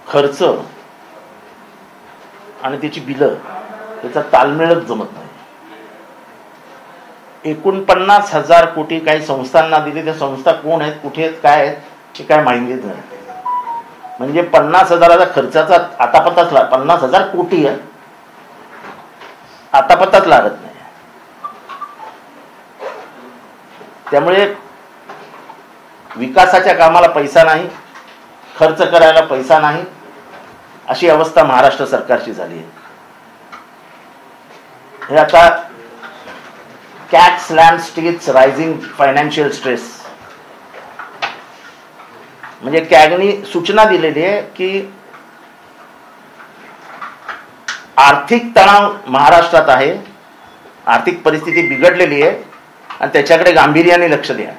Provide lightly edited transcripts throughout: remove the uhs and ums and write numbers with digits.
खर्च आणि त्याची बिलं त्याचा ताळमेळच जमत नाही. 49,000 कोटी काही संस्थांना दिले. त्या संस्था कोण आहेत, कुठे आहेत, काय आहेत हे काय माहितीच नाही. म्हणजे 50,000चा खर्चाचा आतापताच 50,000 कोटी आहे, आतापताच लागत नाही. त्यामुळे विकासाच्या कामाला पैसा नाही, खर्च करायला पैसा नाही, अशी अवस्था महाराष्ट्र सरकारची झाली आहे. हे आता cat slam states rising financial stress म्हणजे कॅगनी सूचना दिलेली आहे की आर्थिक तणाव महाराष्ट्रात आहे, आर्थिक परिस्थिती बिघडलेली आहे आणि त्याच्याकडे गांभीर्याने लक्ष द्या.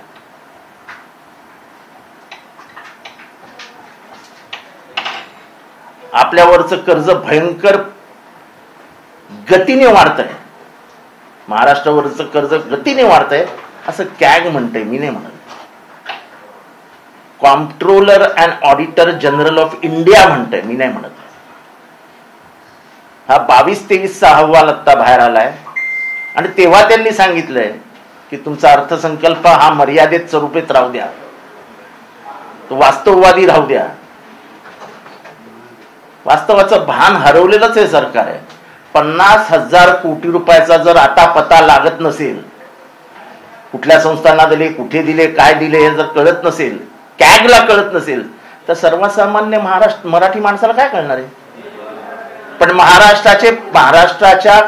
आपल्यावरचं कर्ज भयंकर गतीने वाढत आहे, महाराष्ट्रावरचं कर्ज गतीने वाढत आहे असं कॅग म्हणते, मी नाही म्हणत. Comptroller and auditor general of India म्हणते, मी नाही म्हणत. हा 22-23चा अहवाल आता बाहेर आलाय आणि तेव्हा त्यांनी सांगितलंय की तुमचा अर्थसंकल्प हा मर्यादित स्वरूपात राहू द्या, तो वास्तववादी राहू द्या. वास्तवाचं भान हरवलेलंच हे सरकार आहे. 50,000 कोटी रुपयाचा जर आता पता लागत नसेल, कुठल्या संस्थांना दिले, कुठे दिले, काय दिले हे जर कळत नसेल, कॅगला कळत नसेल, तर सर्वसामान्य मराठी माणसाला काय कळणार आहे? पण महाराष्ट्राच्या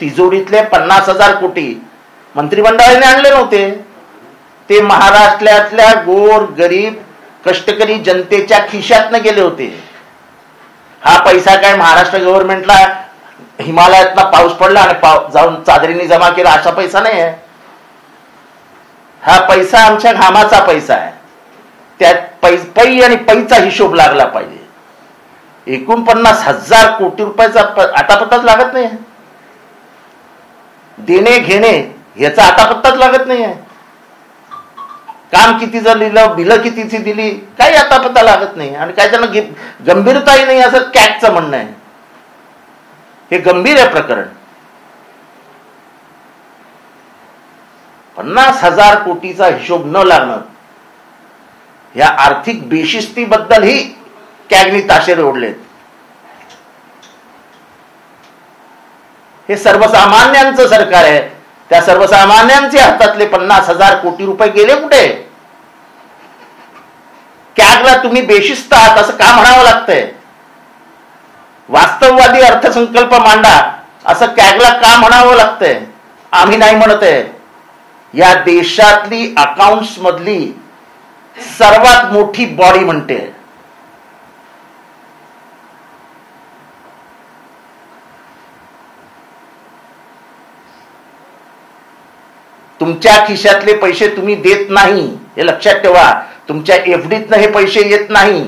तिजोरीतले 50,000 कोटी मंत्रिमंडळाने आणले नव्हते, ते महाराष्ट्रातल्या गोर गरीब कष्टकरी जनतेच्या खिशातनं गेले होते. हा पैसा काय महाराष्ट्र गव्हर्नमेंटला हिमालयातला पाऊस पडला आणि जाऊन चादरीने जमा केला असा पैसा नाही आहे. हा पैसा आमच्या घामाचा पैसा आहे. त्यात पै आणि पैचा हिशोब लागला पाहिजे. 49,000 कोटी रुपयाचा आतापत्ताच लागत नाही. देणे घेणे याचा आतापत्ताच लागत नाही. काम किती जर लिहिलं, बिलं कितीची दिली, काही आतापत्ता लागत नाही. आणि काय त्यांना गंभीरताही नाही असं कॅगचं म्हणणं आहे. हे गंभीर आहे प्रकरण. 50,000 कोटीचा हिशोब न लागणं, या आर्थिक बेशिस्तीबद्दलही कॅगनी ताशेरे ओढलेत. हे सर्वसामान्यांचं सरकार आहे. त्या सर्वसामान्यांच्या हातातले 50,000 कोटी रुपये गेले कुठे? कॅगला तुम्ही बेशिस्त आहात असं का म्हणावं लागतंय? वास्तववादी अर्थसंकल्प मांडा असं कॅगला का म्हणावं लागतंय? आम्ही नाही म्हणत आहे. या देशातली अकाउंट्स मधली सर्वात मोठी बॉडी म्हणते. तुमच्या खिशातले पैसे तुम्ही देत नाही हे लक्षात ठेवा. तुमच्या एफडीतनं हे पैसे येत नाही.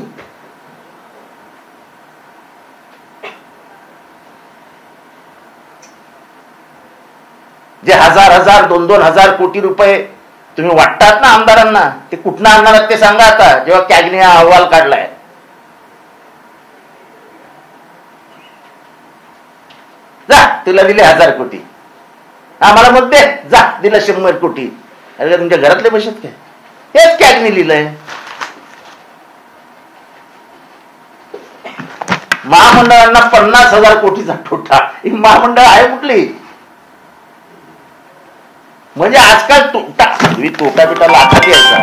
जे हजार 2,000 कोटी रुपये तुम्ही वाटतात ना आमदारांना, ते कुठनं आणणार आहेत ते सांगा आता, जेव्हा कॅगने हा अहवाल काढलाय. जा तुला दिले 1,000 कोटी, आम्हाला मग दे, जा दिलं 100 कोटी. अरे तुमच्या घरातले पैसे काय? हेच कॅगने लिहिलंय. महामंडळांना 50,000 कोटीचा तोटा. ही महामंडळ आहे कुठली? म्हणजे आजकाल तोटा बिटा लाखात यायचा,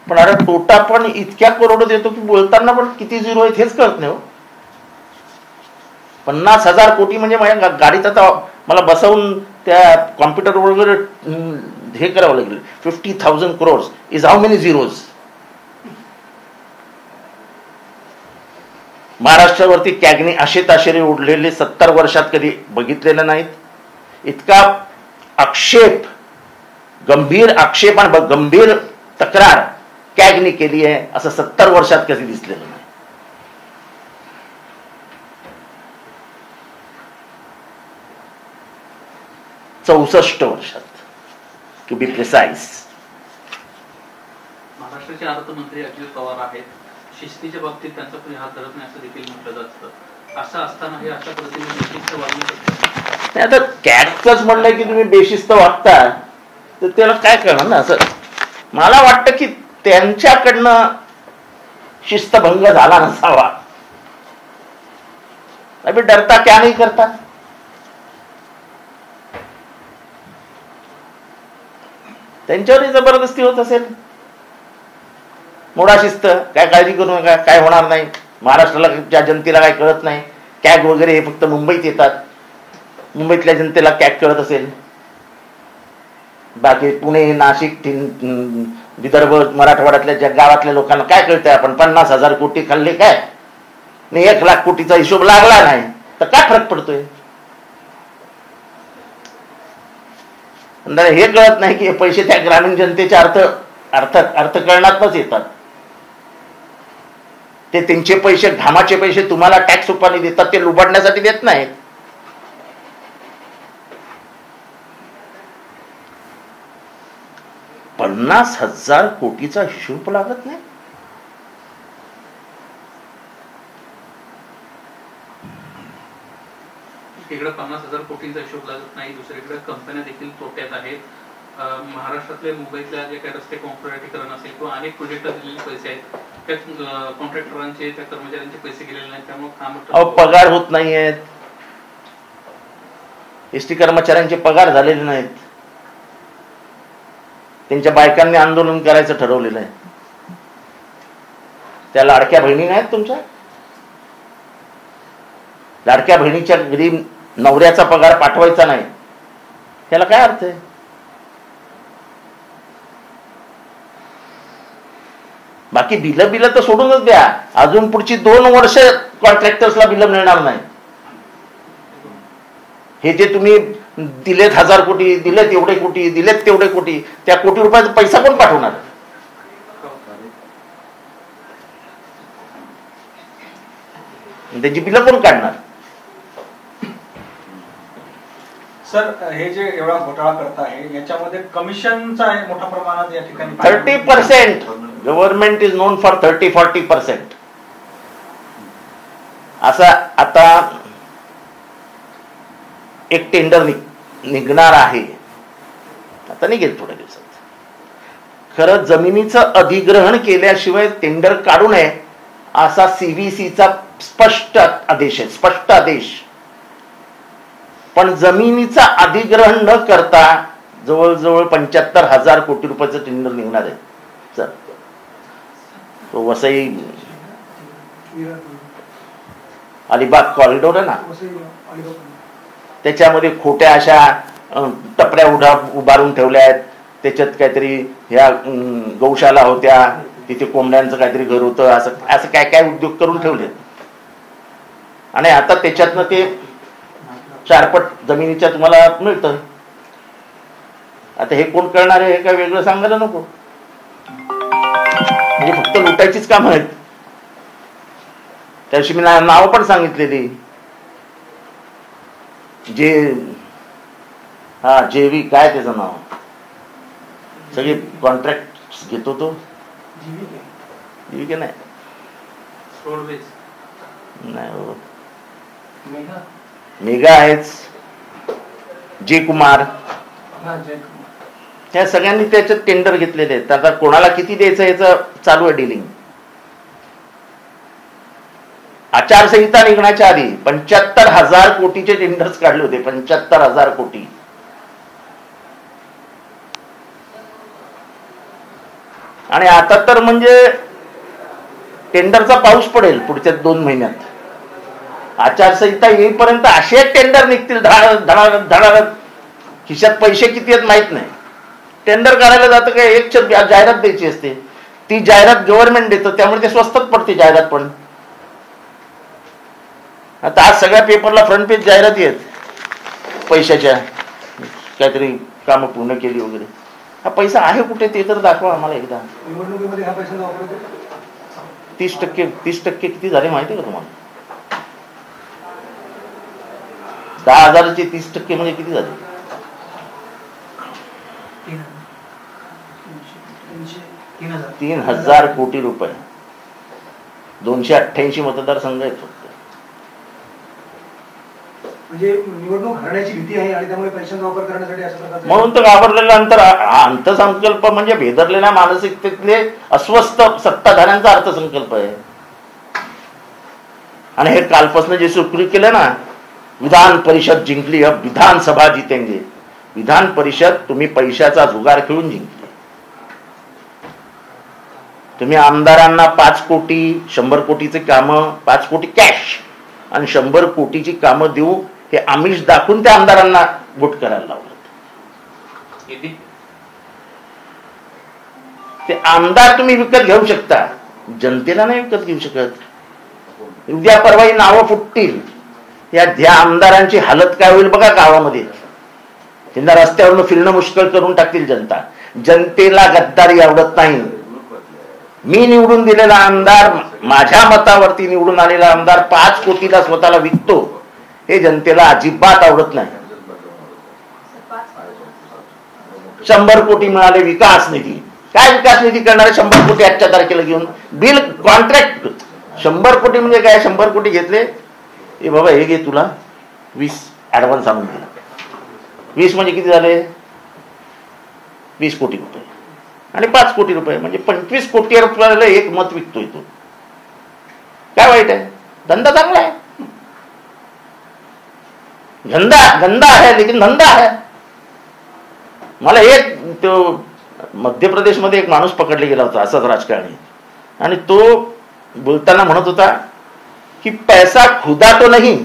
पण अरे तोटा पण इतक्या करोड देतो की बोलताना पण किती झिरो आहेत हेच कळत नाही. 50,000 कोटी म्हणजे माझ्या गाडीत आता मला बसवून त्या कॉम्प्युटर वगैरे हे करावं लागेल. 50,000 crores is how many zeros? महाराष्ट्रावरती कॅगने असे ताशेरे ओढलेले 70 वर्षात कधी बघितलेले नाहीत. इतका आक्षेप, गंभीर आक्षेप आणि गंभीर तक्रार कॅगने केली आहे असं 70 वर्षात कधी दिसलेलं नाही. चौसष्ट वर्षात टू बी प्रिसाइज. महाराष्ट्राचे अर्थमंत्री अजित पवार आहेत. शिस्तीच्या बाबतीत त्यांचा कोणी हात धरत नाही असं देखील म्हटलं जातं. असं असताना हे अशा पद्धतीने बेशिस्त वागणूक. आता कॅटच म्हणलंय की तुम्ही बेशिस्त वागता तर त्याला काय करणार ना. असं मला वाटतं की त्यांच्याकडनं शिस्तभंग झाला नसावा. अभी डरता क्या नहीं करता. त्यांच्यावरही जबरदस्ती होत असेल. मोडा शिस्त, काय काळजी करू नका, काय होणार नाही. महाराष्ट्राला ज्या जनतेला काय कळत नाही. कॅग वगैरे हे फक्त मुंबईत येतात. मुंबईतल्या जनतेला कॅग कळत असेल. बाकी पुणे, नाशिक, विदर्भ, मराठवाड्यातल्या ज्या गावातल्या लोकांना काय कळतंय. आपण 50,000 कोटी खाल्ले काय नाही, 1,00,000 कोटीचा हिशोब लागला नाही तर काय फरक पडतोय. हे कळत नाही की हे पैसे त्या ग्रामीण जनतेच्या अर्थकरणातच येतात. ते त्यांचे पैसे, घामाचे पैसे तुम्हाला टॅक्स रूपाने देतात, ते लुबाडण्यासाठी देत नाहीत. $50,000 कोटीचा हिशोब लागत नाही. इकडे 50,000 कोटींचा हिशोब लागत नाही, दुसरीकडे कंपन्या देखील तोट्यात आहेत. महाराष्ट्रातले, मुंबईतल्या जे काही रस्ते कॉन्क्रिटीकरण असेल किंवा अनेक प्रोजेक्ट दिलेले पैसे आहेत, त्या कॉन्ट्रॅक्टरांचे, त्या कर्मचाऱ्यांचे पैसे गेलेले नाहीत. त्यामुळे काम पगार होत नाहीयेत. एसटी कर्मचाऱ्यांचे पगार झालेले नाहीत. त्यांच्या बायकांनी आंदोलन करायचं ठरवलेलं आहे. त्या लाडक्या बहिणी नाहीत तुमच्या. लाडक्या बहिणीच्या घरी नवऱ्याचा पगार पाठवायचा नाही, त्याला काय अर्थ आहे. बाकी बिल तर सोडूनच द्या. अजून पुढची 2 वर्ष कॉन्ट्रॅक्टर्सला बिल मिळणार नाही. हे जे तुम्ही दिलेत 1,000 कोटी, दिलेत एवढे कोटी, दिलेत तेवढे कोटी, त्या कोटी रुपयाचा पैसा कोण पाठवणार. त्याची बिलं कोण काढणार. सर, हे जे एवढा घोटाळा करत आहे याच्यामध्ये कमिशनचा मोठ्या प्रमाणात या ठिकाणी 30%. Government is non for 30-40%. असा आता एक टेंडर निघणार आहे. आता निघेल थोड्या दिवसात. खरं जमिनीचं अधिग्रहण केल्याशिवाय टेंडर काढू नये असा CVCचा स्पष्ट आदेश आहे, स्पष्ट आदेश. पण जमिनीचं अधिग्रहण न करता जवळजवळ 75,000 कोटी रुपयाचं टेंडर निघणार आहे. सर, तो वसई अलिबाग कॉरिडॉर आहे ना, त्याच्यामध्ये खोट्या अशा टपऱ्या उभारून ठेवल्या आहेत. त्याच्यात काहीतरी ह्या गौशाला होत्या, तिथे कोंबड्यांचं काहीतरी घर होतं, असं काय काय उद्योग करून ठेवले. आणि आता त्याच्यातनं ते 4 पट जमिनीच्या तुम्हाला मिळतं. आता हे कोण करणार आहे हे काय वेगळं सांगायला नको. म्हणजे फक्त लुटायचीच कामं आहेत. त्याशी मी नाव पण सांगितलेली. जेवी काय त्याचं नाव, सगळे कॉन्ट्रॅक्ट घेतो तो. जीविके नाही, मेगा आहेच, जे कुमार, त्या सगळ्यांनी त्याच्यात टेंडर घेतलेले आहेत. आता कोणाला किती द्यायचं याचं चालू आहे डिलिंग. आचारसंहिता निघण्याच्या आधी 75,000 कोटीचे टेंडर्स काढले होते. 75,000 कोटी. आणि आता तर म्हणजे टेंडरचा पाऊस पडेल पुढच्या 2 महिन्यात. आचारसंहिता येईपर्यंत असे टेंडर निघतील धडाधड. खिशात पैसे किती आहेत माहित नाही. टेंडर काढायला जातं काय, एक जाहिरात द्यायची असते, ती जाहिरात गव्हर्नमेंट देतं, त्यामुळे ते स्वस्तात पडते जाहिरात. पण आता आज सगळ्या पेपरला फ्रंट पेज जाहिराती आहेत पैशाच्या, काहीतरी कामं पूर्ण केली वगैरे. हा पैसा आहे कुठे ते तर दाखवा आम्हाला एकदा. निवडणुकीमध्ये हा पैसा वापरतो. 30% किती झाले माहिती का तुम्हाला. 10,000चे 30% म्हणजे किती झाले. 3,000 कोटी रुपये. 288 मतदारसंघ आहेत फक्त. म्हणजे निवडणूक हरण्याची भीती आहे आणि त्यामुळे पैशांचा वापर करण्यासाठी अशा प्रकारचे म्हणून तर घाबरलेला अर्थसंकल्प म्हणजे भेदरलेल्या मानसिकतेतले अस्वस्थ सत्ताधाऱ्यांचा अर्थसंकल्प आहे. आणि हे कालपासून जे सुरू केलं ना, विधान परिषद जिंकली, अब विधानसभा जितेंगे. विधान परिषद तुम्ही पैशाचा जुगार खेळून जिंकली. तुम्ही आमदारांना 5 कोटी 100 कोटीचे कामं, 5 कोटी कॅश आणि 100 कोटीची कामं देऊ हे आमिष दाखवून त्या आमदारांना वोट करायला लावलं. ते आमदार तुम्ही विकत घेऊ शकता, जनतेला नाही विकत घेऊ शकत. उद्या परवा नावं फुटतील, या आमदारांची हालत काय होईल बघा गावामध्ये. त्यांना रस्त्यावरून फिरणं मुश्किल करून टाकतील जनता. जनतेला गद्दारी आवडत नाही. मी निवडून दिलेला आमदार, माझ्या मतावरती निवडून आलेला आमदार 5 कोटीला स्वतःला विकतो, हे जनतेला अजिबात आवडत नाही. 100 कोटी मिळाले विकास निधी. काय विकास निधी करणारे 100 कोटी आजच्या तारखेला घेऊन? बिल कॉन्ट्रॅक्ट 100 कोटी म्हणजे काय? 100 कोटी घेतले, ए बाबा हे घे तुला 20 ऍडव्हान्स आणून दिला. 20 म्हणजे किती झाले? 20 कोटी रुपये. आणि 5 कोटी रुपये म्हणजे 25 कोटी रुपयाला एक मत विकतोय तो. काय वाईट आहे? धंदा चांगला आहे. गंदा आहे लेकिन धंदा आहे. मला एक तो मध्य प्रदेशमध्ये एक माणूस पकडला गेला होता असाच राजकारणी, आणि तो बोलताना म्हणत होता की पैसा खुदा तो नहीं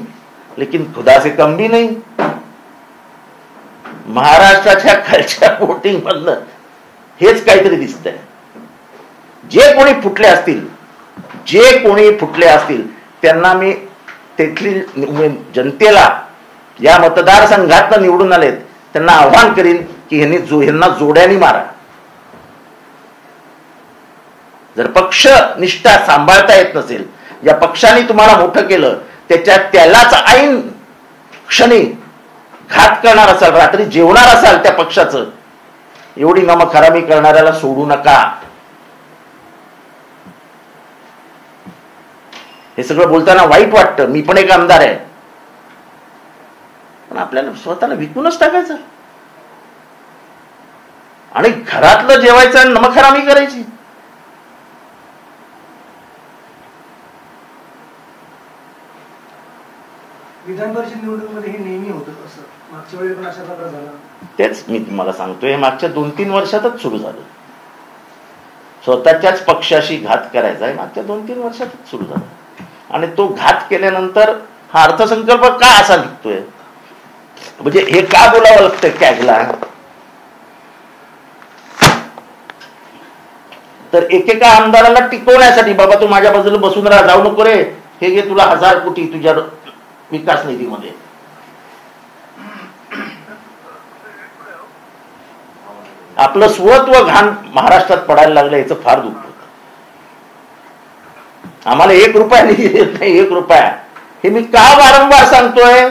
लेकिन खुदा से कम भी नहीं. महाराष्ट्राच्या खालच्या वोटिंग मधलं हेच काहीतरी दिसतंय. जे कोणी फुटले असतील त्यांना मी तेथील जनतेला, या मतदारसंघातनं निवडून आलेत त्यांना आव्हान करीन की ह्यांना जोड्याने मारा. जर पक्ष निष्ठा सांभाळता येत नसेल, या पक्षाने तुम्हाला मोठं केलं त्यालाच ऐन क्षणी घात करणार असाल, रात्री जेवणार असाल त्या पक्षाचं, एवढी नमखरामी करणाऱ्याला सोडू नका. हे सगळं बोलताना वाईट वाटतं. मी पण एक आमदार आहे, पण आपल्याला स्वतःला विकूनच टाकायचं आणि घरातलं जेवायचं आणि नमखरामी करायची. विधान परिषद निवडणुकीमध्ये हे नेहमी होतं असं, मागच्या वेळी पण अशा प्रकार झाला. तेच मी तुम्हाला सांगतोय, मागच्या 2-3 वर्षातच सुरू झालं. स्वतःच्याच पक्षाशी घात करायचा आहे मागच्या 2-3 वर्षातच सुरू झालं. आणि तो घात केल्यानंतर हा अर्थसंकल्प का असा निघतोय, म्हणजे हे का बोलावं लागतं कॅगला? तर एकेका आमदाराला टिकवण्यासाठी, बाबा तू माझ्या बाजूला बसून राहा, जाऊ नको रे, हे घे तुला 1000 कोटी तुझ्या विकास निधीमध्ये. आपलं स्वत्व घाण महाराष्ट्रात पडायला लागलं, याचं फार दुःख होतं. आम्हाला 1 रुपया निधी देत नाही, 1 रुपया. हे मी का वारंवार सांगतोय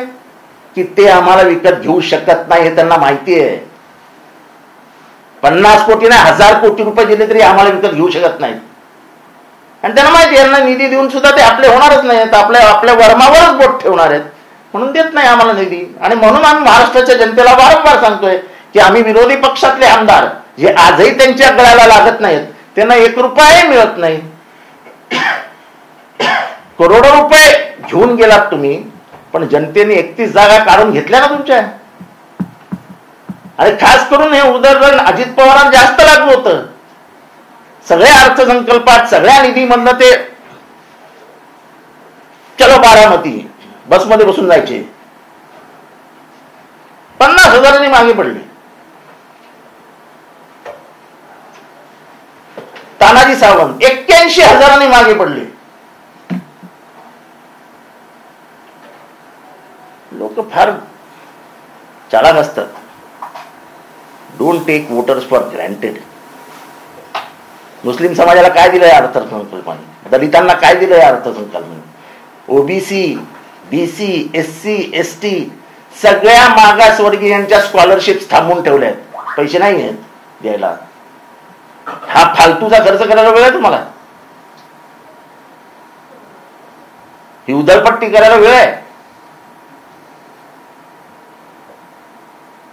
की ते आम्हाला विकत घेऊ शकत नाही, हे त्यांना माहिती आहे. 50 कोटी नाही 1000 कोटी रुपये दिले तरी आम्हाला विकत घेऊ शकत नाहीत. आणि त्यांना माहिती आहे यांना निधी देऊन सुद्धा ते आपले होणारच नाहीत, आपल्या वर्मावरच बोट ठेवणार आहेत, म्हणून देत नाही आम्हाला निधी. आणि म्हणून आम्ही महाराष्ट्राच्या जनतेला वारंवार सांगतोय की आम्ही विरोधी पक्षातले आमदार जे आजही त्यांच्या गळ्याला लागत नाहीत, त्यांना 1 रुपयाही मिळत नाही. करोडो रुपये घेऊन गेलात तुम्ही, पण जनतेने 31 जागा काढून घेतल्या ना तुमच्या. आणि खास करून हे उदाहरण अजित पवारांना जास्त लागू होतं. सगळ्या अर्थसंकल्पात सगळ्या निधीमधनं ते चलो बारामती बसमध्ये बसून जायचे. 50,000 मागे पडले. तानाजी सावंत 81,000 मागे पडले. लोक फार चालाक असतात. Don't take voters for granted. Muslim समाजाला काय दिलंय अर्थसंकल्पाने? दलितांना काय दिलंय अर्थसंकल्पाने? ओबीसी, बीसी, एससी, एसटी सगळ्या मागासवर्गीयांच्या स्कॉलरशिप थांबवून ठेवल्या आहेत. पैसे नाही आहेत द्यायला. हा फालतूचा खर्च करायला वेळ आहे तुम्हाला? ही उधळपट्टी करायला वेळ आहे?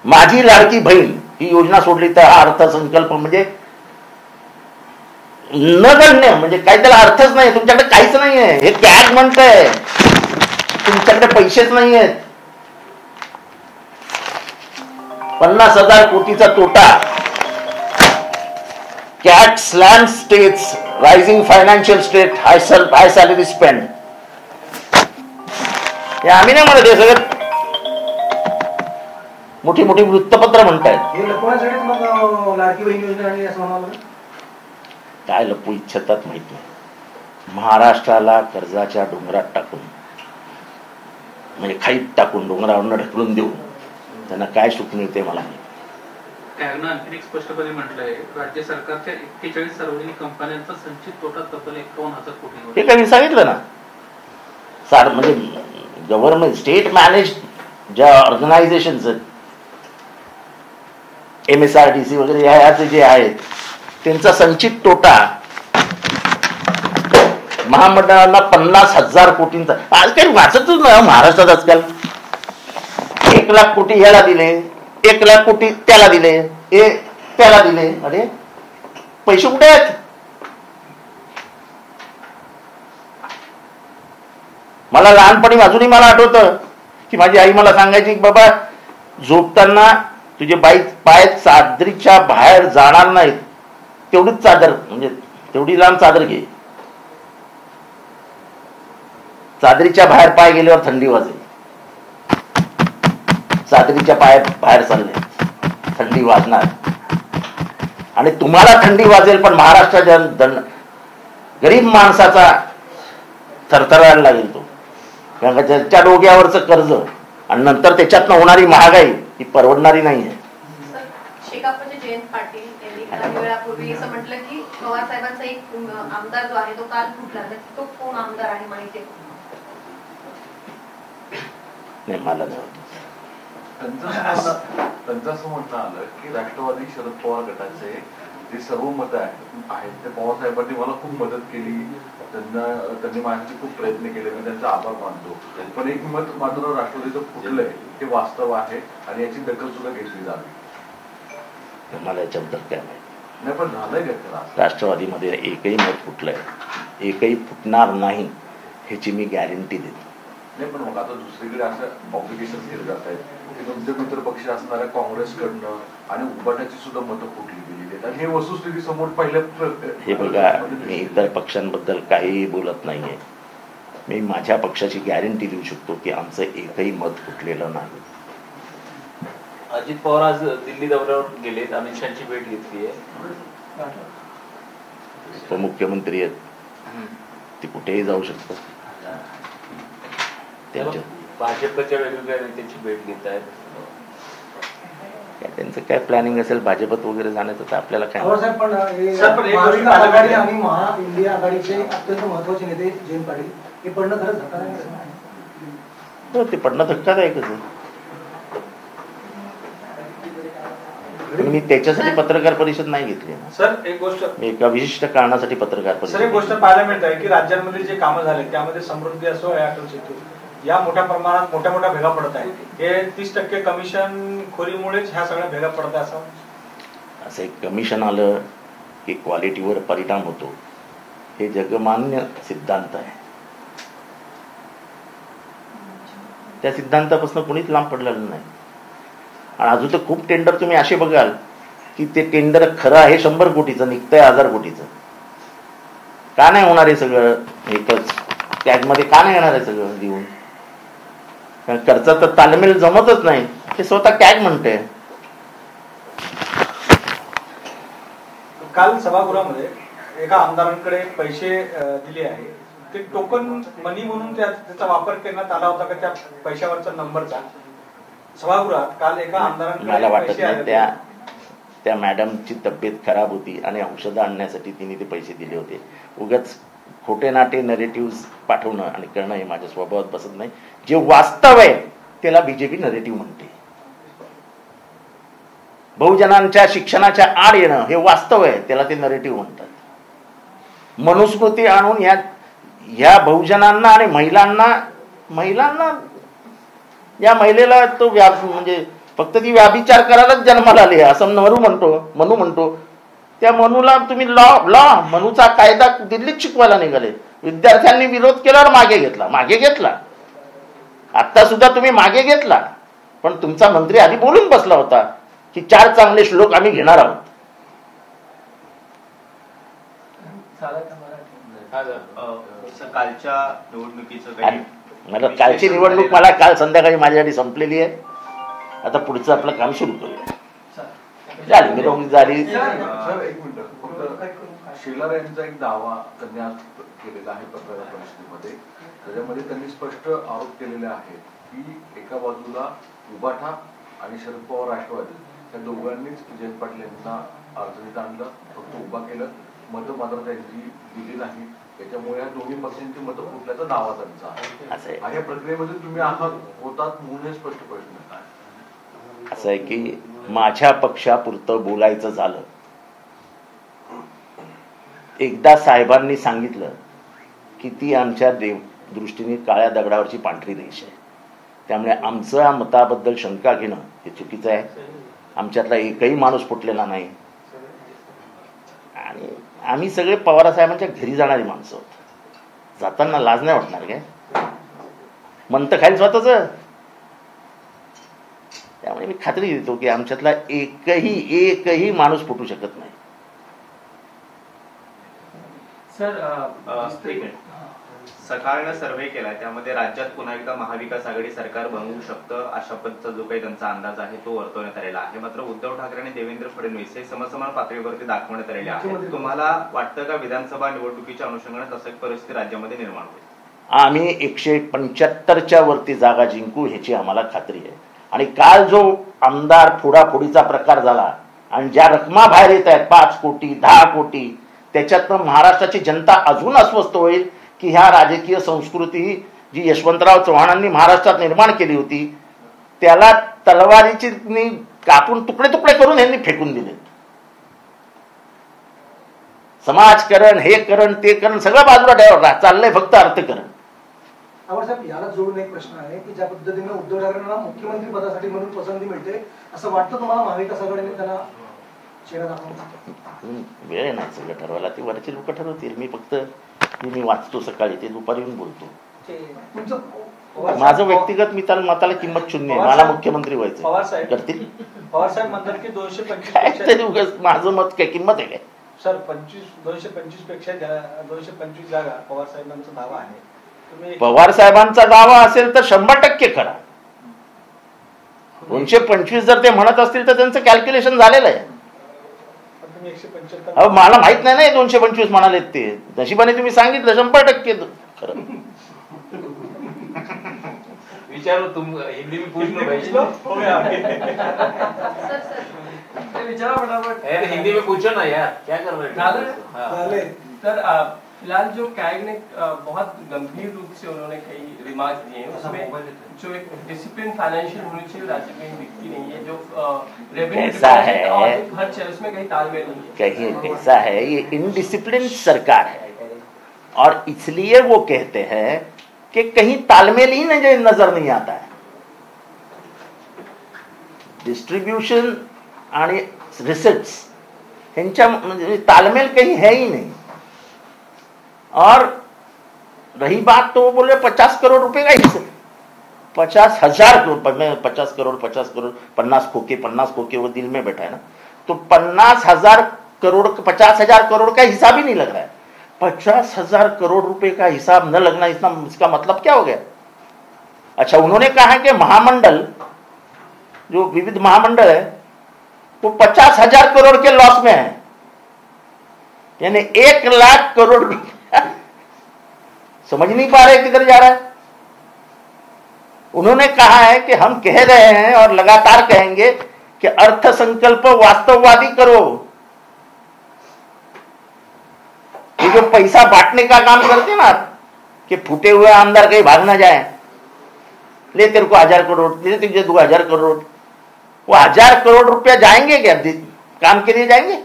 माझी लाडकी बहीण ही योजना सोडली तर हा अर्थसंकल्प म्हणजे नगण्य, म्हणजे काही त्याला अर्थच नाही. तुमच्याकडे काहीच नाहीये. हे कॅग म्हणतंय तुमच्याकडे पैसेच नाही आहेत. 50,000 कोटीचा तोटा. कॅट slam states rising financial state high salary spend. हे आम्ही नाही म्हणत, हे सगळं मोठी मोठी वृत्तपत्र म्हणतायत. हे लपवण्यासाठीच मग लाडकी बहीण योजना आणि असं म्हणावं लागेल. काय लपू इच्छितात माहित नाही. महाराष्ट्राला कर्जाच्या डोंगरात टाकून, म्हणजे खाईत टाकून, डोंगरावरनं ढकलून देऊन त्यांना काय सुख मिळते मला नाही. कॅगनं आणखी एक स्पष्टपणे म्हटलंय, राज्य सरकारच्या 41 सार्वजनिक कंपन्यांचा संचित तोटा तब्बल 51,000 कोटी. हे काय मी सांगितलं ना, म्हणजे गव्हर्नमेंट स्टेट मॅनेज ज्या ऑर्गनायझेशन्स आहेत, MSRDC वगैरे ह्याचे जे आहेत, त्यांचा संचित तोटा महामंडळांना 50,000 कोटींचा. आज काही वाचतच नाही महाराष्ट्रात आजकाल. 1 लाख कोटी ह्याला दिले, 1 लाख कोटी त्याला दिले, त्याला दिले. अरे पैसे कुठे आहेत? मला लहानपणी अजूनही मला आठवतं की माझी आई मला सांगायची की बाबा झोपताना तुझे पाय चादरीच्या बाहेर जाणार नाहीत, तेवढीच चादर, म्हणजे तेवढी लांब चादर घे. चादरीच्या बाहेर पाय गेल्यावर थंडी वाजेल. चादरीच्या पाय बाहेर चालले थंडी वाजणार, आणि तुम्हाला थंडी वाजेल पण महाराष्ट्राच्या गरीब माणसाचा थरथरायला लागेल तो. कारण त्याच्या डोक्यावरचं कर्ज आणि नंतर त्याच्यातनं होणारी महागाई ही परवडणारी नाहीये. शेकापचे जयंत पाटील यांनी काही वेळापूर्वी असं म्हटलं की पवार साहेबांचा एक आमदार जो आहे तो काल फुटला, तो कोण आमदार आहे माहिती आहे? नाही, मला नाही. त्यांचं असं म्हणणं आलं की राष्ट्रवादी शरद पवार गटाचे जे सर्व मतं आहेत ते पवार साहेबांनी मला खूप मदत केली, त्यांनी माझ्यासाठी खूप प्रयत्न केले, मी त्यांचा आभार मानतो. पण एक मत मात्र राष्ट्रवादीचं फुटलंय हे वास्तव आहे आणि याची दखल सुद्धा घेतली जावी. मला याच्याबद्दल काय माहिती नाही, पण झालंय का राष्ट्रवादीमध्ये एकही मत फुटलंय, एकही फुटणार नाही ह्याची मी गॅरंटी देतो. नाही, पण मग आता दुसरीकडे असं ऑब्लिगेशन केले जात आहेत की तुमचे मित्र पक्ष असणाऱ्या काँग्रेसकडनं आणि उभाटाची सुद्धा मतं फुटली गेलेली आहेत, आणि हे वस्तुस्थिती समोर पहिल्या. हे बघा, मी इतर पक्षांबद्दल काहीही बोलत नाहीये. मी माझ्या पक्षाची गॅरंटी देऊ शकतो की आमचं एकही मत फुटलेलं नाही. अजित पवार आज दिल्ली दौऱ्यावर गेलेत, अमित शहाची भेट घेतली आहे. उपमुख्यमंत्री आहेत, ते कुठेही जाऊ शकतात. भाजपच्या वेगवेगळ्या नेत्यांची भेट घेत आहेत. त्यांचं काय प्लॅनिंग असेल भाजपत वगैरे जाण्याचं तर आपल्याला काय. महाविकास आघाडी आणि महा इंडिया आघाडीचे अत्यंत महत्वाचे नेते जयंत पाटील हे पडणं खरंच धक्कादायक आहे. ते पडणं धक्कादायकच आहे. मी त्याच्यासाठी पत्रकार परिषद नाही घेतली ना सर. एक गोष्ट मी एका विशिष्ट कारणासाठी पत्रकार परिषद. सर, एक गोष्ट पाहायला मिळत आहे की राज्यांमध्ये जे कामं झाले त्यामध्ये समृद्धी असो, अटल सेतू या मोठ्या प्रमाणात मोठ्या भेगा पडत आहेत. हे 30% कमिशन खोरीमुळेच ह्या सगळ्या भेगा पडत आहे असं एक कमिशन आलं की क्वालिटीवर परिणाम होतो, हे जगमान्य सिद्धांत आहे. त्या सिद्धांतापासून कोणीच लांब पडलेलं नाही. आणि अजून तर खूप टेंडर तुम्ही असे बघाल की ते टेंडर खरं आहे 100 कोटीचं, निघतंय 1000 कोटीचं. का नाही होणार आहे सगळं एकच कॅगमध्ये? का नाही येणार आहे सगळं देऊन? कारण खर्चाचा तालमेल जमतच नाही, हे स्वतः कॅग म्हणते. काल सभागृहामध्ये एका आमदारांकडे पैसे दिले आहे, ते टोकन मनी म्हणून त्याचा वापर करण्यात आला होता का त्या पैशावरचा नंबरचा? सभागृहात काल एका आमदारांकडे मला वाटत नाही त्या मॅडमची तब्येत खराब होती आणि औषधं आणण्यासाठी तिने ते पैसे दिले होते. उगाच खोटे नाटे नरेटिव्ह पाठवणं आणि करणं हे माझ्या स्वभावात बसत नाही. जे वास्तव आहे त्याला बीजेपी नरेटिव्ह म्हणते. बहुजनांच्या शिक्षणाच्या आड येणं हे वास्तव आहे, त्याला ते नरेटिव्ह म्हणतात. मनुस्मृती आणून ह्या बहुजनांना आणि महिलांना या महिलेला तो म्हणजे फक्त ती व्याभिचार करायलाच जन्माला आली असं मनू म्हणतो. त्या मनूला तुम्ही लॉ मनूचा कायदा दिल्लीत शिकवायला निघाले. विद्यार्थ्यांनी विरोध केल्यावर मागे घेतला. आता सुद्धा तुम्ही मागे घेतला. पण तुमचा मंत्री आधी बोलून बसला होता की 4 चांगले श्लोक आम्ही घेणार आहोत. कालच्या निवडणुकीचं काही मला कालची निवडणूक मला काल संध्याकाळी माझ्यासाठी संपलेली आहे. आता पुढचं आपलं काम सुरू करूया. झाली मिरवणूक झाली. सर एक मिनिट, फक्त शेलार यांचा एक दावा त्यांनी आज केलेला आहे पत्रकार परिषदेमध्ये. त्याच्यामध्ये त्यांनी स्पष्ट आरोप केलेले आहेत की एका बाजूला उबाठा आणि शरद पवार राष्ट्रवादी या दोघांनीच जयंत पाटील यांना अडचणीत आणलं, फक्त उभा केलं, मतं मात्र त्यांची दिली नाही. त्याच्यामुळे या दोन्ही पक्षांची मतं फुटल्याचा दावा त्यांचा आहे. आणि या प्रक्रियेमध्ये तुम्ही होतात म्हणून हे स्पष्ट प्रश्न आहे. असं आहे की माझ्या पक्षापुरतं बोलायचं झालं, एकदा साहेबांनी सांगितलं की ती आमच्या दृष्टीने काळ्या दगडावरची पांढरी रेष आहे. त्यामुळे आमच्या मताबद्दल शंका घेणं हे चुकीचं आहे. आमच्यातला एकही माणूस फुटलेला नाही आणि आम्ही सगळे पवारसाहेबांच्या घरी जाणारी माणसं आहोत. जाताना लाज नाही वाटणार काय? म्हणतं खाईल स्वतःच. त्यामुळे मी खात्री देतो की आमच्यातला एकही माणूस फुटू शकत नाही. सर सकाळनं सर्व्हे केलाय, त्यामध्ये राज्यात पुन्हा एकदा महाविकास आघाडी सरकार बनवू शकतं अशा पद्धतीचा जो काही त्यांचा अंदाज आहे तो वर्तवण्यात आलेला आहे. मात्र उद्धव ठाकरे आणि देवेंद्र फडणवीस हे समसमान पातळीवरती दाखवण्यात आलेले आहे. तुम्हाला वाटतं का विधानसभा निवडणुकीच्या अनुषंगाने तसं एक परिस्थिती राज्यामध्ये निर्माण होईल? आम्ही 175च्या वरती जागा जिंकू ह्याची आम्हाला खात्री आहे. आणि काल जो आमदार फोडाफोडीचा प्रकार झाला आणि ज्या रकमा बाहेर येत आहेत 5 कोटी 10 कोटी, त्याच्यातनं महाराष्ट्राची जनता अजून अस्वस्थ होईल की ह्या राजकीय संस्कृती जी यशवंतराव चव्हाणांनी महाराष्ट्रात निर्माण केली होती त्याला तलवारीची कापून तुकडे तुकडे करून यांनी फेकून दिले. समाजकरण, हे करण ते करण सगळं बाजूला ठेवा, चाललंय फक्त अर्थकरण. साहेब, याला जोडून एक प्रश्न आहे की ज्या पद्धतीने उद्धव ठाकरेंना मुख्यमंत्री पदासाठी म्हणून पसंती मिळते, असं वाटतं तुम्हाला महाविकास आघाडीने त्यांना चेहरा दाखवला? वेळ नाही सगळं ठरवायला, ती वरची लोक ठरवतील. मी फक्त मी वाचतो सकाळी, ते दुपारी येऊन बोलतो. माझं व्यक्तिगत मी त्याला मताला किंमत शून्य आहे. मला मुख्यमंत्री व्हायचं करतील. पवारसाहेब म्हणतात की 225 माझं मत काय किंमत आहे काय? सर 225 पेक्षा 225 जागा पवारसाहेबांचा दावा आहे. पवारसाहेबांचा दावा असेल तर 100% खरा. 225 जर ते म्हणत असतील तर त्यांचं कॅल्क्युलेशन झालेलं आहे. मला माहित नाही ना 225 म्हणाले ते. नशिबाने तुम्ही सांगितलं 100% खरं. विचारो तुम हिंदी में पूछना भाई. विचारा फटाफट. हिंदी में पूछो ना यार, क्या कर रहे हैं? सर फिलहाल जो कैग ने बहुत गंभीर रूप से उन्होंने कई रिमार्क दिए हैं, उसमें जो एक डिसिप्लिन फाइनेंशियल होनी चाहिए राज्य में दिखती नहीं है. जो रेवेन्यू खर्च है उसमें कहीं तालमेल नहीं है. कहीं कैसा है, ये इनडिसिप्लिन सरकार है और इसलिए वो कहते हैं कि कहीं तालमेल ही नहीं नजर नहीं आता है. डिस्ट्रीब्यूशन आणि रिसिट्स ह्यांच्या म्हणजे तालमेल कहीं है ही नहीं. और रही बात तो वो बोले 50 करोड़ रुपए का हिस्सा, 50,000 करोड़, 50 करोड़ 50 खोके वो दिल में बैठा है ना, तो 50,000 करोड़ 50,000 करोड़ का हिसाब ही नहीं लग रहा है. 50,000 करोड़ रुपए का हिसाब न लगना इसका मतलब क्या हो गया? अच्छा, उन्होंने कहा है कि महामंडल जो विविध महामंडल है वो 50,000 करोड़ के लॉस में है, यानी 1 लाख करोड़ रुपया. समझ नहीं पा रहे किधर जा रहा है. उन्होंने कहा है कि हम कह रहे हैं और लगातार कहेंगे कि अर्थ संकल्प वास्तववादी करो. ये जो पैसा बांटने का काम करते ना कि फूटे हुए आमदार कहीं भाग ना जाए, ले तेरे को 1000 करोड़, ले तुझे 2000 करोड़, वो 1000 करोड़ रुपया जाएंगे क्या? काम के लिए जाएंगे?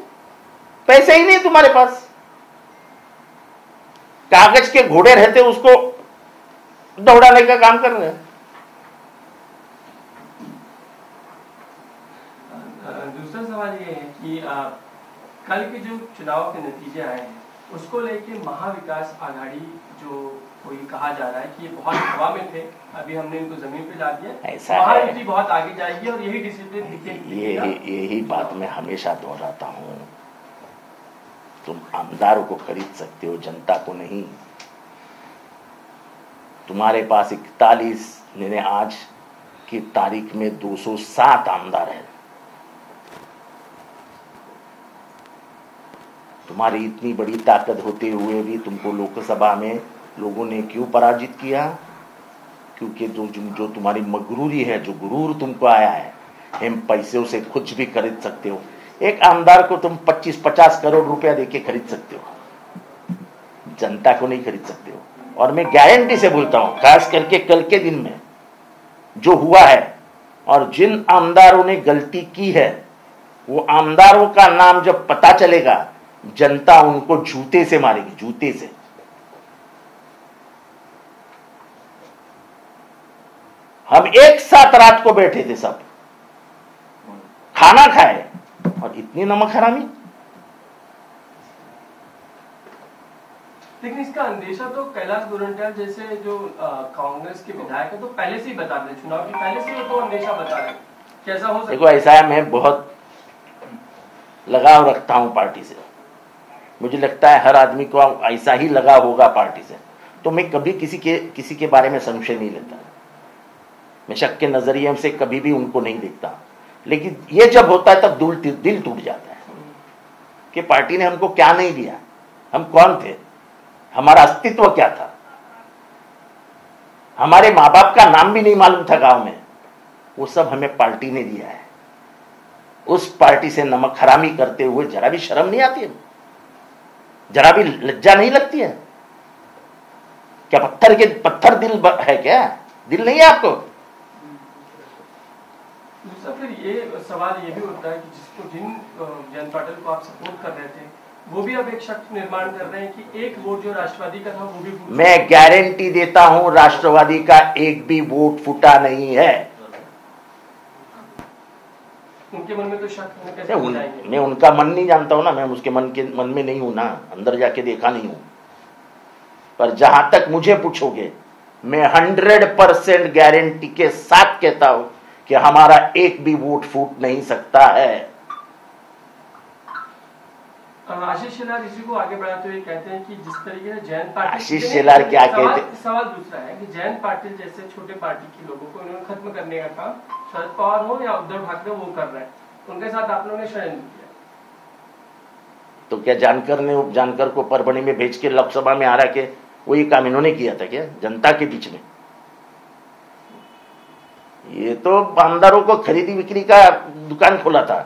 पैसे ही नहीं तुम्हारे पास. कागज के घोड़े रहते उसको दौड़ाने का काम कर रहे हैं। दूसरा सवाल ये है कि कल के जो चुनाव के नतीजे आए हैं उसको लेके महाविकास आघाड़ी जो कोई कहा जा रहा है कि ये बहुत हवा में थे, अभी हमने इनको जमीन पे ला दिया, ऐसा है। महायुति बहुत आगे जाएगी और यही डिसिप्लिन दिखेगा। यही बात मैं हमेशा दोहराता हूं, तुम आमदारों को खरीद सकते हो, जनता को नहीं। तुम्हारे पास 41 ने आज की तारीख में 207 आमदार है। तुम्हारी इतनी बड़ी ताकत होते हुए भी तुमको लोकसभा में लोगों ने क्यों पराजित किया? क्योंकि जो तुम्हारी मगरूरी है, जो गुरूर तुमको आया है, हम पैसों से कुछ भी खरीद सकते हो। एक आमदार को तुम 25-50 करोड़ रुपया देके खरीद सकते हो, जनता को नहीं खरीद सकते हो। और मैं गारंटी से बोलता हूं, खास करके कल के दिन में जो हुआ है और जिन आमदारों ने गलती की है, वो आमदारों का नाम जब पता चलेगा, जनता उनको जूते से मारेगी, जूते से। हम एक साथ रात को बैठे थे, सब खाना खाए, और इतनी नमक हरामी। लेकिन इसका अंदेशा तो कैलाश गोरंट्याल जैसे जो कांग्रेस के विधायक है तो पहले से ही बता रहे, चुनाव के पहले से ही तो अंदेशा बता रहे, कैसा हो सकता? देखो ऐसा है, मैं बहुत लगाव रखता हूं पार्टी से। मुझे लगता है हर आदमी को ऐसा ही लगाव होगा पार्टी से, तो मैं कभी किसी के बारे में संशय नहीं लेता। मैं शक के नजरिए से कभी भी उनको नहीं देखता। लेकिन ये जब होता है तब दिल टूट जाता है कि पार्टी ने हमको क्या नहीं दिया, हम कौन थे, हमारा अस्तित्व क्या था, हमारे माँ बाप का नाम भी नहीं मालूम था गांव में, वो सब हमें पार्टी ने दिया है। उस पार्टी से नमक हरामी करते हुए जरा भी शर्म नहीं आती है, जरा भी लज्जा नहीं लगती है क्या? पत्थर दिल है क्या? दिल नहीं है आपको? दूसरा फिर ये सवाल ये भी होता है कि जिन जयंत पाटिल को आप सपोर्ट कर रहे थे, वो भी अब एक शक निर्माण कर रहे हैं कि एक वोट जो राष्ट्रवादी का था वो भी, मैं गारंटी देता हूं राष्ट्रवादी का एक भी वोट फूटा नहीं है। उनके मन में तो शक कैसे हो जाएंगे? मैं उनका मन नहीं जानता हूं ना, मैं उसके मन में नहीं हूं ना, अंदर जाके देखा नहीं हूं। पर जहां तक मुझे पूछोगे, मैं 100% गारंटी के साथ कहता हूं कि हमारा एक भी वोट फूट नहीं सकता है। आशीष शेलार इसी को आगे बढ़ाते हुए कहते हैं कि जिस तरीके से जयंत पाटिल, आशीष शेलार क्या कहते हैं? सवाल दूसरा है कि जयंत पाटिल जैसे छोटे पार्टी के लोगों को इन्होंने खत्म करने का काम शरद पवार हो या उद्धव ठाकरे वो कर रहे हैं, उनके साथ आप लोगों ने षड्यंत्र किया। तो क्या जानकर को परभणी में भेज के लोकसभा में आ रहा के वही काम इन्होंने किया था क्या जनता के बीच में? ये तो आमदारों को खरीदी बिक्री का दुकान खोला था,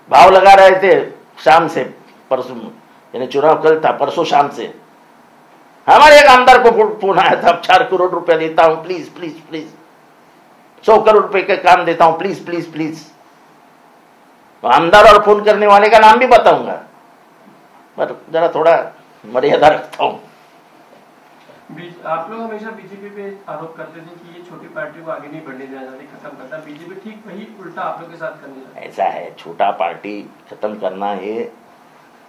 भाव लगा रहे थे शाम से परसों, यानी चुनाव कल था, परसों शाम से हमारे एक आमदार को फोन आया था, 4 करोड़ रुपया देता हूं, प्लीज प्लीज प्लीज, 100 करोड़ रुपए का काम देता हूं, प्लीज प्लीज प्लीज। तो आमदार और फोन करने वाले का नाम भी बताऊंगा, पर जरा थोड़ा मर्यादा रखता हूं। आप लोग हमेशा बीजेपी पे आरोप करते थे कि ये छोटी पार्टी को आगे नहीं बढ़ने देना चाहती, खत्म करता, बीजेपी ठीक वही उल्टा आप लोग के साथ करने लगा। ऐसा है, छोटा पार्टी खत्म करना ये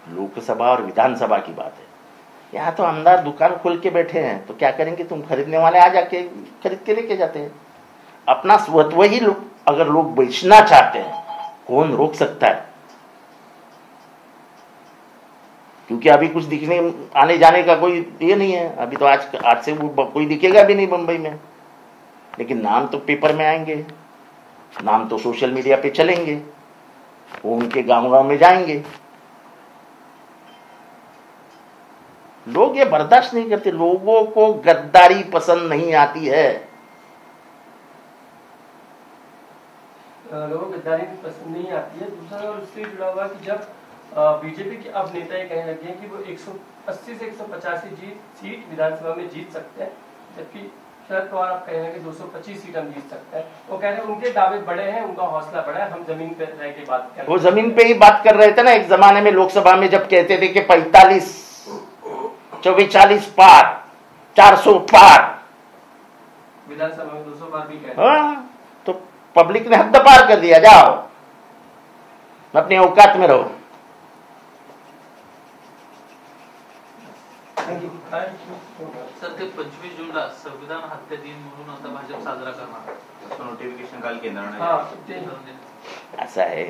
लोकसभा और विधानसभा की बात है। यहाँ तो आमदार दुकान खोल के बैठे हैं, तो क्या करेंगे? तुम खरीदने वाले आ जाके खरीद के लेके जाते हैं। अपना स्वत्व ही अगर लोग बेचना चाहते हैं, कौन रोक सकता है? क्योंकि अभी कुछ दिखने आने जाने का कोई ये नहीं है, अभी तो आज से वो कोई दिखेगा भी नहीं मुंबई में, लेकिन नाम तो पेपर में आएंगे, नाम तो सोशल मीडिया पे चलेंगे, वो उनके गांव में जाएंगे। लोग ये बर्दाश्त नहीं करते, लोगों को गद्दारी पसंद नहीं आती है। लोगों को गद्दारी पसंद नहीं आती है। दूसरा और उससे जुड़ा हुआ कि जब बीजेपी के अब नेता ये कहने लगे हैं कि वो 180 से 185 सीट विधानसभा में जीत सकते हैं, जबकि शरद पवार आप कह रहे हैं कि 225 सीट हम जीत सकते हैं। वो कह रहे हैं उनके दावे बड़े हैं, उनका हौसला बड़ा है, हम जमीन पे रह के बात कर रहे हैं। वो जमीन पे ही बात कर रहे थे ना। एक जमाने में लोकसभा में जब कहते थे कि 45 44 पार, 400 पार, विधानसभा में 200 पार भी कह हाँ, तो पब्लिक ने हद पार कर दिया। जाओ अपनी औकात में रहो। सर ते 25 जूनला संविधान हत्या दिन म्हणून आता भाजप साजरा करणार असं नोटिफिकेशन काल केंद्राने असं आहे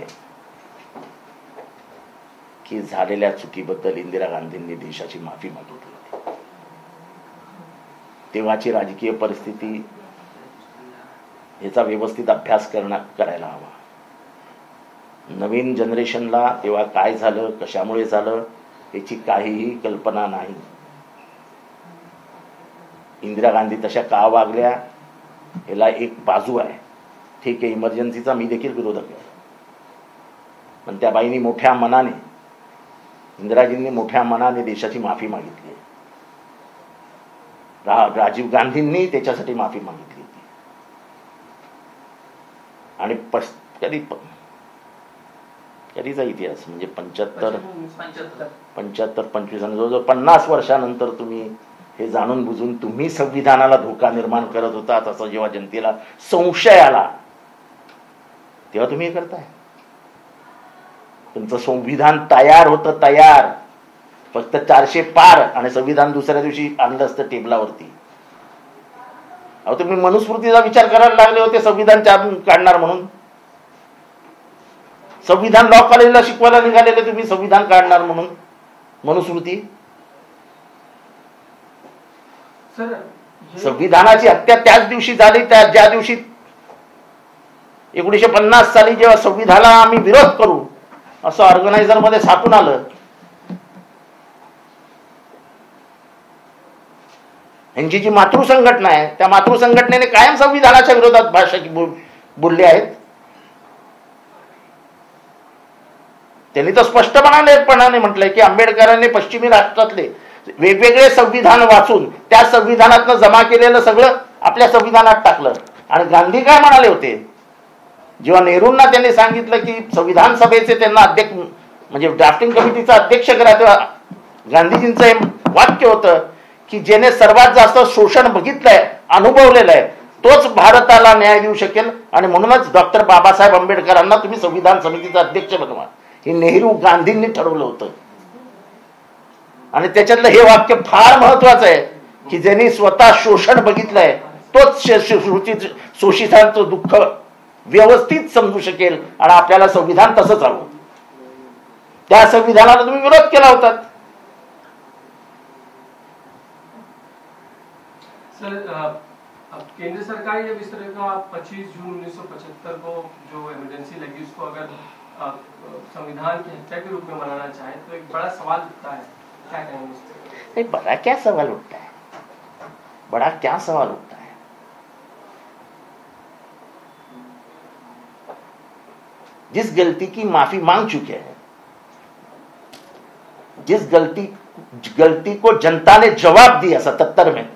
की झालेल्या चुकीबद्दल इंदिरा गांधींनी देशाची माफी मागितली होती। तेव्हाची राजकीय परिस्थिती याचा व्यवस्थित अभ्यास करायला हवा। नवीन जनरेशनला तेव्हा काय झालं, कशामुळे झालं याची काहीही कल्पना नाही। इंदिरा गांधी तशा का वागल्या याला एक बाजू आहे। ठीक आहे, इमर्जन्सीचा मी देखील विरोधक आहे, पण त्या बाईंनी मोठ्या मनाने, इंदिराजींनी मोठ्या मनाने देशाची माफी मागितली आहे। राजीव गांधींनी त्याच्यासाठी माफी मागितली होती। आणि कधीचा इतिहास म्हणजे 75 25 आणि जवळजवळ 50 वर्षानंतर तुम्ही हे जाणून बुजून तुम्ही संविधानाला धोका निर्माण करत होता, असं जेव्हा जनतेला संशय आला तेव्हा तुम्ही हे करताय। तुमचं संविधान तयार होतं, तयार, फक्त 400 पार आणि संविधान दुसऱ्या दिवशी आणलं असतं टेबलावरती। अहो तुम्ही मनुस्मृतीचा विचार करायला लागले होते संविधान काढणार म्हणून। संविधान लॉ कॉलेजला शिकवायला निघालेले तुम्ही संविधान काढणार म्हणून मनुस्मृती। संविधानाची हत्या त्याच दिवशी झाली, ज्या दिवशी 1950 साली जेव्हा संविधानाला आम्ही विरोध करू असं ऑर्गनायझर मध्ये छापून आलं। यांची जी मातृ संघटना आहे त्या मातृ संघटनेने कायम संविधानाच्या विरोधात भाषा बोलले आहेत। त्यांनी तर स्पष्टपणाने म्हटलंय की आंबेडकरांनी पश्चिमी राष्ट्रातले वेगवेगळे संविधान वाचून त्या संविधानातनं जमा केलेलं सगळं आपल्या संविधानात टाकलं। आणि गांधी काय म्हणाले होते जेव्हा नेहरूंना त्यांनी सांगितलं की संविधान सभेचे त्यांना अध्यक्ष म्हणजे ड्राफ्टिंग कमिटीचा अध्यक्ष करा, तेव्हा गांधीजींचं हे वाक्य होतं की ज्याने सर्वात जास्त शोषण बघितलंय, अनुभवलेलं आहे, तोच भारताला न्याय देऊ शकेल आणि म्हणूनच डॉक्टर बाबासाहेब आंबेडकरांना तुम्ही संविधान समितीचा अध्यक्ष बनवा, हे नेहरू गांधींनी ठरवलं होतं। आणि त्याच्यातलं हे वाक्य फार महत्वाचं आहे की ज्यांनी स्वतः शोषण बघितलंय तोच शोषितांचं दुःख व्यवस्थित समजू शकेल आणि आपल्याला संविधान तसंच हवं। त्या संविधानाला तुम्ही विरोध केला होता। सर, केंद्र सरकार ये इस तरह का 25 जून 1975 को जो इमरजेंसी लगी उसको अगर संविधान की हत्या के रूप में मनाना चाहे तो एक बड़ा सवाल उठता है, क्या कहेंगे इस पर? बड़ा क्या सवाल उठता है, बड़ा क्या सवाल उठता है। जिस गलती की माफी मांग चुके हैं, जिस गलती को जनता ने जवाब दिया 77 में,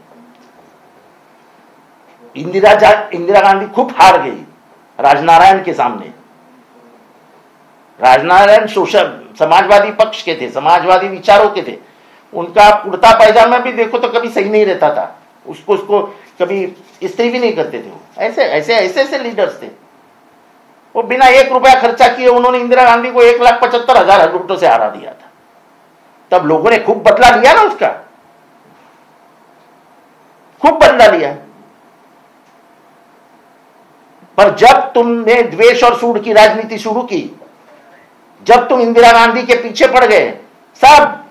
इंदिरा गांधी खूब हार गई राजनारायण के सामने। राजनारायण समाजवादी पक्ष के थे, समाजवादी विचारों के थे। उनका कुर्ता पैजामा भी देखो तो कभी सही नहीं रहता था, उसको कभी इस्त्री भी नहीं करते थे। ऐसे लीडर्स थे। वो बिना 1 रुपया खर्चा किए उन्होंने इंदिरा गांधी को 1,75,000 वोटों से हरा दिया था। तब लोगों ने खूब बदला लिया ना, उसका खूब बदला लिया। पर जब तुमने द्वेष और सूड की राजनीति शुरू की, जब तुम इंदिरा गांधी के पीछे पड़ गए, सब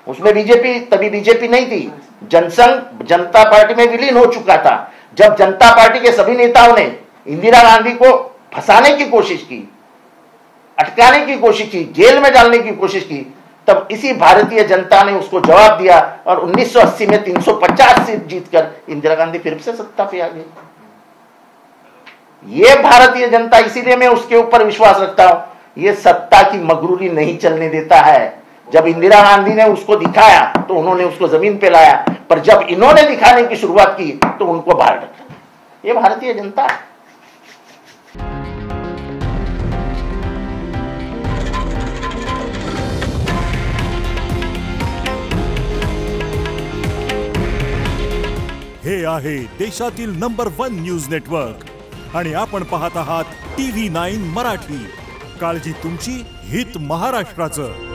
उसमें बीजेपी, तभी बीजेपी नहीं थी, जनसंघ जनता पार्टी में विलीन हो चुका था। जब जनता पार्टी के सभी नेताओं ने इंदिरा गांधी को फंसाने की कोशिश की, अटकाने की कोशिश की, जेल में डालने की कोशिश की, तब इसी भारतीय जनता ने उसको जवाब दिया और 1980 में 350 सीट जीतकर इंदिरा गांधी फिर से सत्ता पे आ गई। ये भारतीय जनता, इसीलिए मैं उसके ऊपर विश्वास रखता हूं, ये सत्ता की मगरूरी नहीं चलने देता है। जब इंदिरा गांधी ने उसको दिखाया तो उन्होंने उसको जमीन पे लाया, पर जब इन्होंने दिखाने की शुरुआत की तो उनको बाहर रखा। ये भारतीय जनता है। हे आहे देशातील नंबर 1 न्यूज नेटवर्क आणि आपण पाहत आहात TV9 मराठी. काळजी तुमची, हित महाराष्ट्राचं.